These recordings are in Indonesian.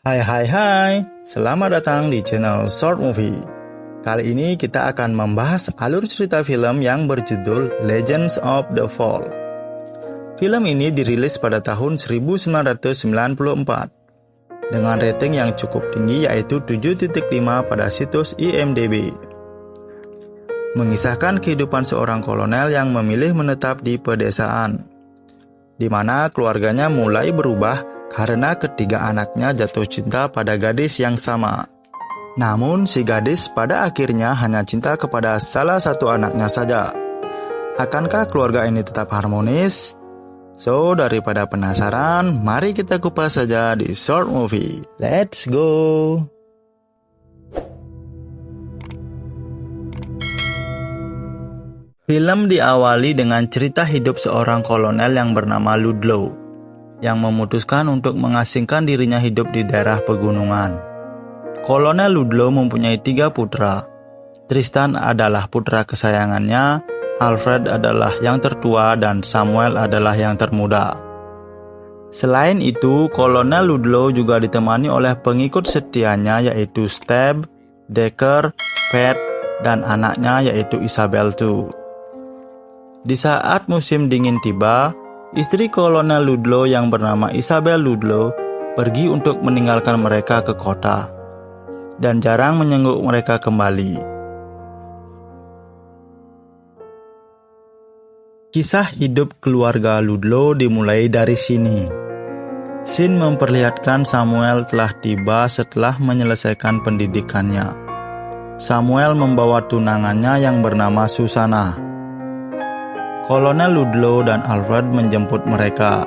Hai hai hai, selamat datang di channel Short Movie. Kali ini kita akan membahas alur cerita film yang berjudul Legends of the Fall. Film ini dirilis pada tahun 1994 dengan rating yang cukup tinggi yaitu 7.5 pada situs IMDb. Mengisahkan kehidupan seorang kolonel yang memilih menetap di pedesaan, di mana keluarganya mulai berubah karena ketiga anaknya jatuh cinta pada gadis yang sama. Namun si gadis pada akhirnya hanya cinta kepada salah satu anaknya saja. Akankah keluarga ini tetap harmonis? So, daripada penasaran, mari kita kupas saja di Short Movie. Let's go! Film diawali dengan cerita hidup seorang kolonel yang bernama Ludlow, yang memutuskan untuk mengasingkan dirinya hidup di daerah pegunungan. Kolonel Ludlow mempunyai 3 putra. Tristan adalah putra kesayangannya, Alfred adalah yang tertua, dan Samuel adalah yang termuda. Selain itu, Kolonel Ludlow juga ditemani oleh pengikut setianya yaitu Steb, Decker, Pat, dan anaknya yaitu Isabel II. Di saat musim dingin tiba, istri Kolonel Ludlow yang bernama Isabel Ludlow pergi untuk meninggalkan mereka ke kota dan jarang menjenguk mereka kembali. Kisah hidup keluarga Ludlow dimulai dari sini. Scene memperlihatkan Samuel telah tiba setelah menyelesaikan pendidikannya. Samuel membawa tunangannya yang bernama Susanna. Kolonel Ludlow dan Alfred menjemput mereka.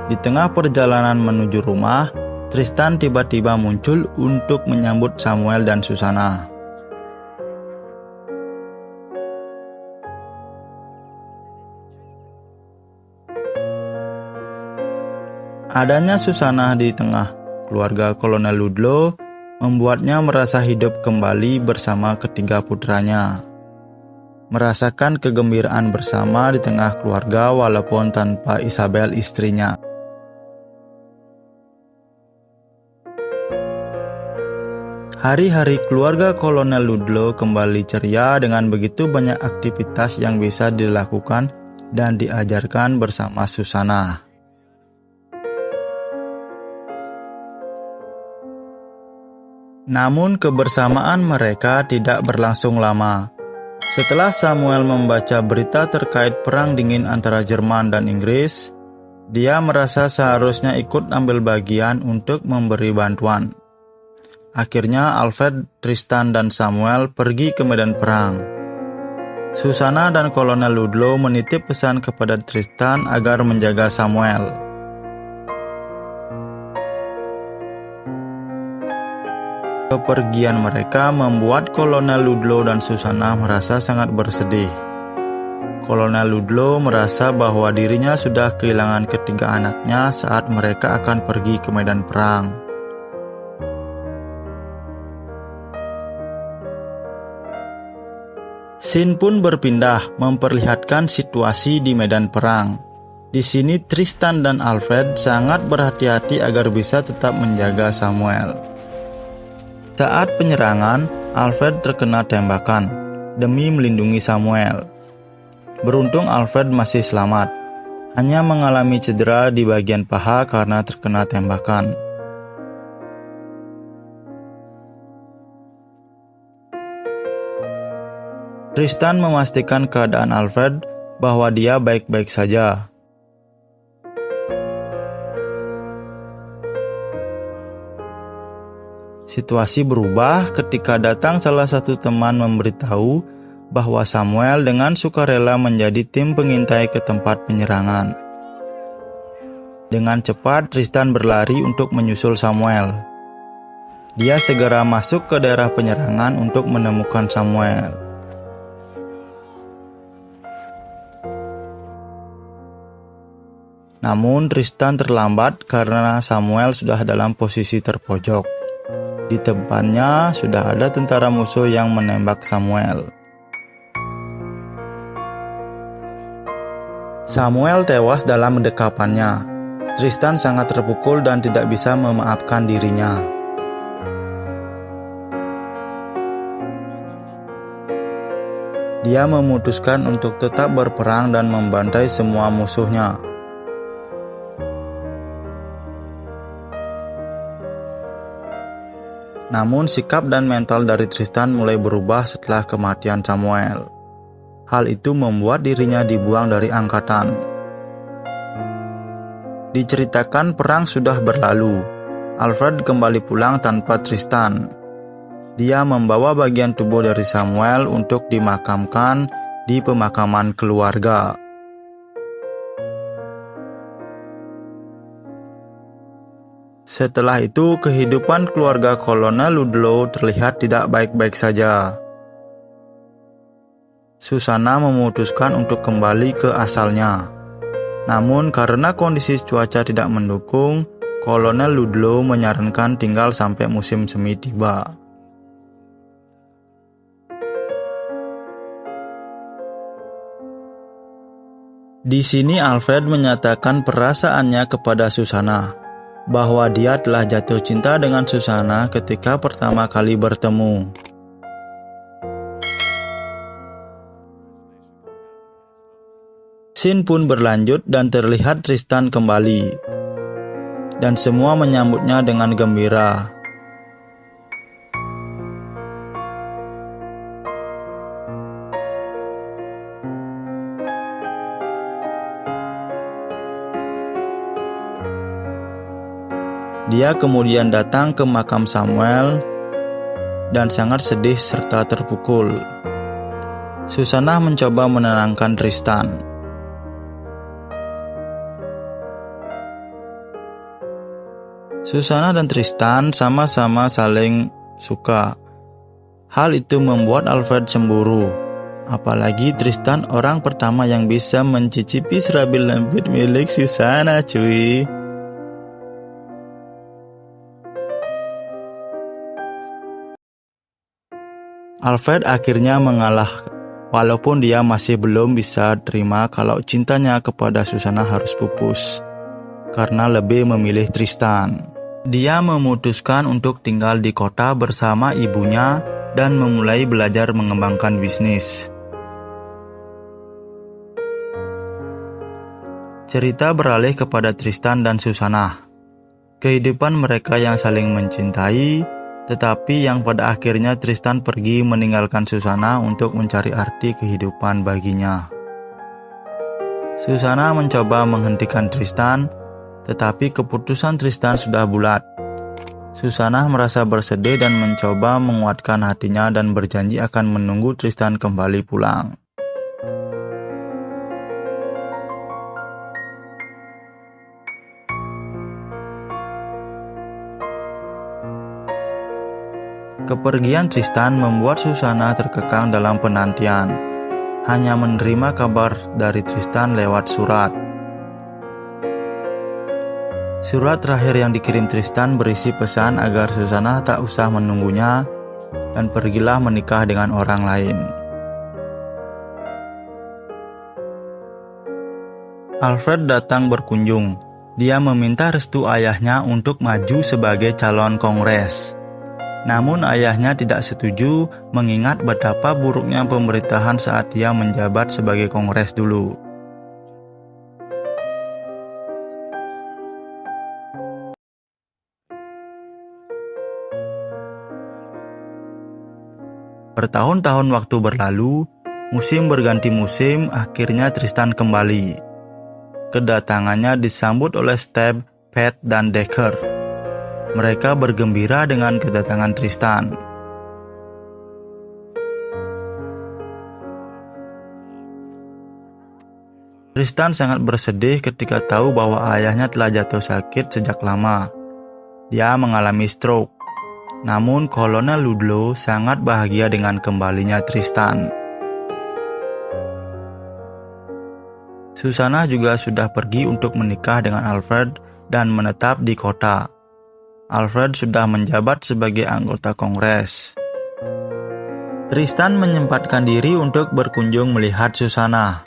Di tengah perjalanan menuju rumah, Tristan tiba-tiba muncul untuk menyambut Samuel dan Susanna. Adanya Susanna di tengah keluarga Kolonel Ludlow membuatnya merasa hidup kembali bersama ketiga putranya. Merasakan kegembiraan bersama di tengah keluarga walaupun tanpa Isabel istrinya. Hari-hari keluarga Kolonel Ludlow kembali ceria dengan begitu banyak aktivitas yang bisa dilakukan dan diajarkan bersama Susanna. Namun kebersamaan mereka tidak berlangsung lama. Setelah Samuel membaca berita terkait perang dingin antara Jerman dan Inggris, dia merasa seharusnya ikut ambil bagian untuk memberi bantuan. Akhirnya Alfred, Tristan, dan Samuel pergi ke medan perang. Susanna dan Kolonel Ludlow menitip pesan kepada Tristan agar menjaga Samuel. Kepergian mereka membuat Kolonel Ludlow dan Susanna merasa sangat bersedih. Kolonel Ludlow merasa bahwa dirinya sudah kehilangan ketiga anaknya saat mereka akan pergi ke medan perang. Scene pun berpindah memperlihatkan situasi di medan perang. Di sini Tristan dan Alfred sangat berhati-hati agar bisa tetap menjaga Samuel. Saat penyerangan, Alfred terkena tembakan demi melindungi Samuel. Beruntung Alfred masih selamat, hanya mengalami cedera di bagian paha karena terkena tembakan. Tristan memastikan keadaan Alfred bahwa dia baik-baik saja. Situasi berubah ketika datang salah satu teman memberitahu bahwa Samuel dengan sukarela menjadi tim pengintai ke tempat penyerangan. Dengan cepat Tristan berlari untuk menyusul Samuel. Dia segera masuk ke daerah penyerangan untuk menemukan Samuel. Namun Tristan terlambat karena Samuel sudah dalam posisi terpojok. Di depannya sudah ada tentara musuh yang menembak Samuel. Samuel tewas dalam dekapannya. Tristan sangat terpukul dan tidak bisa memaafkan dirinya. Dia memutuskan untuk tetap berperang dan membantai semua musuhnya. Namun sikap dan mental dari Tristan mulai berubah setelah kematian Samuel. Hal itu membuat dirinya dibuang dari angkatan. Diceritakan perang sudah berlalu. Alfred kembali pulang tanpa Tristan. Dia membawa bagian tubuh dari Samuel untuk dimakamkan di pemakaman keluarga. Setelah itu, kehidupan keluarga Kolonel Ludlow terlihat tidak baik-baik saja. Susanna memutuskan untuk kembali ke asalnya. Namun karena kondisi cuaca tidak mendukung, Kolonel Ludlow menyarankan tinggal sampai musim semi tiba. Di sini Alfred menyatakan perasaannya kepada Susanna, bahwa dia telah jatuh cinta dengan Susanna ketika pertama kali bertemu. Scene pun berlanjut dan terlihat Tristan kembali, dan semua menyambutnya dengan gembira. Dia kemudian datang ke makam Samuel dan sangat sedih serta terpukul. Susanna mencoba menenangkan Tristan. Susanna dan Tristan sama-sama saling suka. Hal itu membuat Alfred cemburu. Apalagi Tristan orang pertama yang bisa mencicipi serabi lembut milik Susanna, cuy. Alfred akhirnya mengalah, walaupun dia masih belum bisa terima kalau cintanya kepada Susanna harus pupus, karena lebih memilih Tristan. Dia memutuskan untuk tinggal di kota bersama ibunya dan memulai belajar mengembangkan bisnis. Cerita beralih kepada Tristan dan Susanna. Kehidupan mereka yang saling mencintai, tetapi yang pada akhirnya Tristan pergi meninggalkan Susanna untuk mencari arti kehidupan baginya. Susanna mencoba menghentikan Tristan, tetapi keputusan Tristan sudah bulat. Susanna merasa bersedih dan mencoba menguatkan hatinya dan berjanji akan menunggu Tristan kembali pulang. Kepergian Tristan membuat Susanna terkekang dalam penantian, hanya menerima kabar dari Tristan lewat surat. Surat terakhir yang dikirim Tristan berisi pesan agar Susanna tak usah menunggunya dan pergilah menikah dengan orang lain. Alfred datang berkunjung. Dia meminta restu ayahnya untuk maju sebagai calon kongres. Namun ayahnya tidak setuju mengingat betapa buruknya pemerintahan saat dia menjabat sebagai kongres dulu. Bertahun-tahun waktu berlalu, musim berganti musim, akhirnya Tristan kembali. Kedatangannya disambut oleh Steb, Pat, dan Decker. Mereka bergembira dengan kedatangan Tristan. Tristan sangat bersedih ketika tahu bahwa ayahnya telah jatuh sakit sejak lama. Dia mengalami stroke. Namun Kolonel Ludlow sangat bahagia dengan kembalinya Tristan. Susanna juga sudah pergi untuk menikah dengan Alfred dan menetap di kota. Alfred sudah menjabat sebagai anggota kongres. Tristan menyempatkan diri untuk berkunjung melihat Susanna.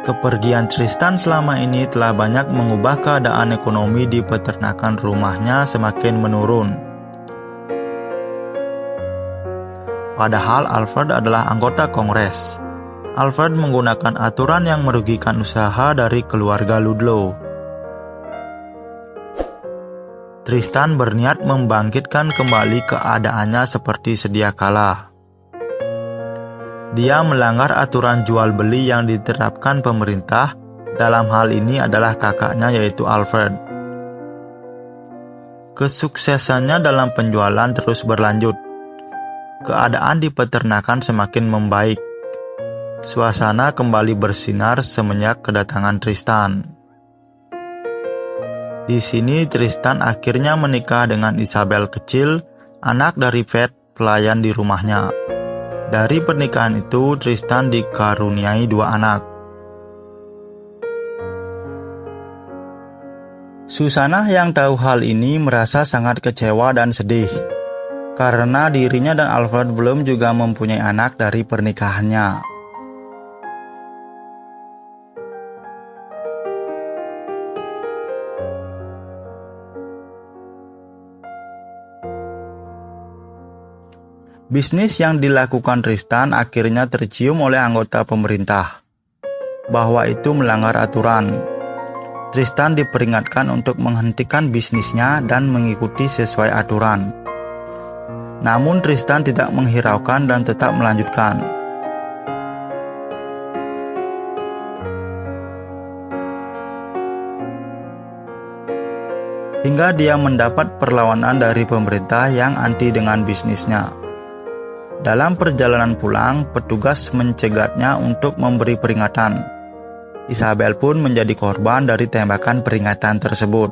Kepergian Tristan selama ini telah banyak mengubah keadaan ekonomi di peternakan rumahnya semakin menurun. Padahal Alfred adalah anggota Kongres. Alfred menggunakan aturan yang merugikan usaha dari keluarga Ludlow. Tristan berniat membangkitkan kembali keadaannya seperti sedia kala. Dia melanggar aturan jual beli yang diterapkan pemerintah, dalam hal ini adalah kakaknya yaitu Alfred. Kesuksesannya dalam penjualan terus berlanjut. Keadaan di peternakan semakin membaik. Suasana kembali bersinar semenjak kedatangan Tristan. Di sini Tristan akhirnya menikah dengan Isabel kecil, anak dari Fred, pelayan di rumahnya. Dari pernikahan itu, Tristan dikaruniai 2 anak. Susanna yang tahu hal ini merasa sangat kecewa dan sedih, karena dirinya dan Alfred belum juga mempunyai anak dari pernikahannya. Bisnis yang dilakukan Tristan akhirnya tercium oleh anggota pemerintah, bahwa itu melanggar aturan. Tristan diperingatkan untuk menghentikan bisnisnya dan mengikuti sesuai aturan. Namun Tristan tidak menghiraukan dan tetap melanjutkan. Hingga dia mendapat perlawanan dari pemerintah yang anti dengan bisnisnya. Dalam perjalanan pulang, petugas mencegatnya untuk memberi peringatan. Isabel pun menjadi korban dari tembakan peringatan tersebut.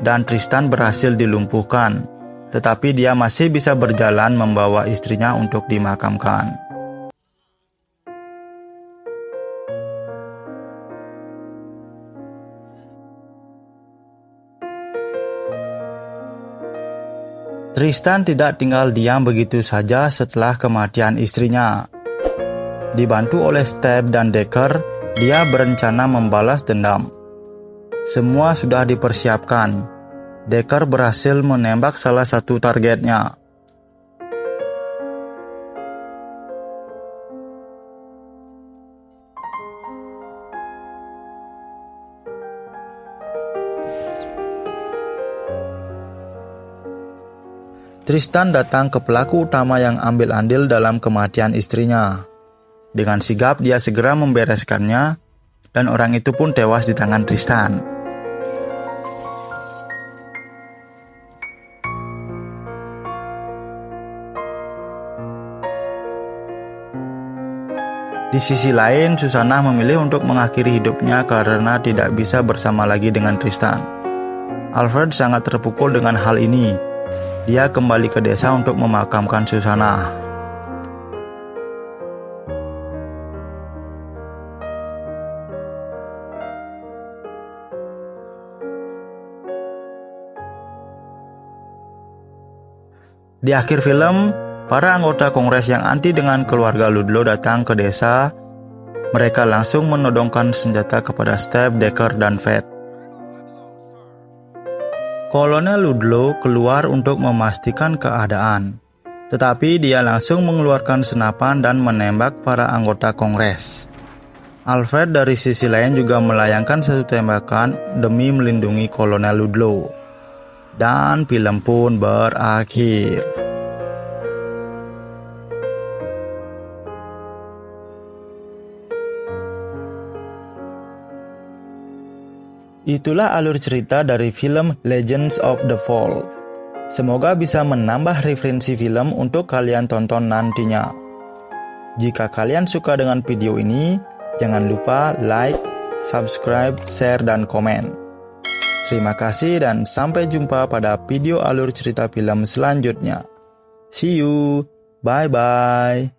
Dan Tristan berhasil dilumpuhkan, tetapi dia masih bisa berjalan membawa istrinya untuk dimakamkan. Tristan tidak tinggal diam begitu saja setelah kematian istrinya. Dibantu oleh Steb dan Decker, dia berencana membalas dendam. Semua sudah dipersiapkan. Decker berhasil menembak salah satu targetnya. Tristan datang ke pelaku utama yang ambil andil dalam kematian istrinya. Dengan sigap dia segera membereskannya, dan orang itu pun tewas di tangan Tristan. Di sisi lain, Susanna memilih untuk mengakhiri hidupnya karena tidak bisa bersama lagi dengan Tristan. Alfred sangat terpukul dengan hal ini. Dia kembali ke desa untuk memakamkan Susanna. Di akhir film, para anggota Kongres yang anti dengan keluarga Ludlow datang ke desa. Mereka langsung menodongkan senjata kepada Steb, Decker, dan Fred. Kolonel Ludlow keluar untuk memastikan keadaan, tetapi dia langsung mengeluarkan senapan dan menembak para anggota Kongres. Alfred dari sisi lain juga melayangkan satu tembakan demi melindungi Kolonel Ludlow. Dan film pun berakhir. Itulah alur cerita dari film Legends of the Fall. Semoga bisa menambah referensi film untuk kalian tonton nantinya. Jika kalian suka dengan video ini, jangan lupa like, subscribe, share, dan komen. Terima kasih dan sampai jumpa pada video alur cerita film selanjutnya. See you, bye-bye.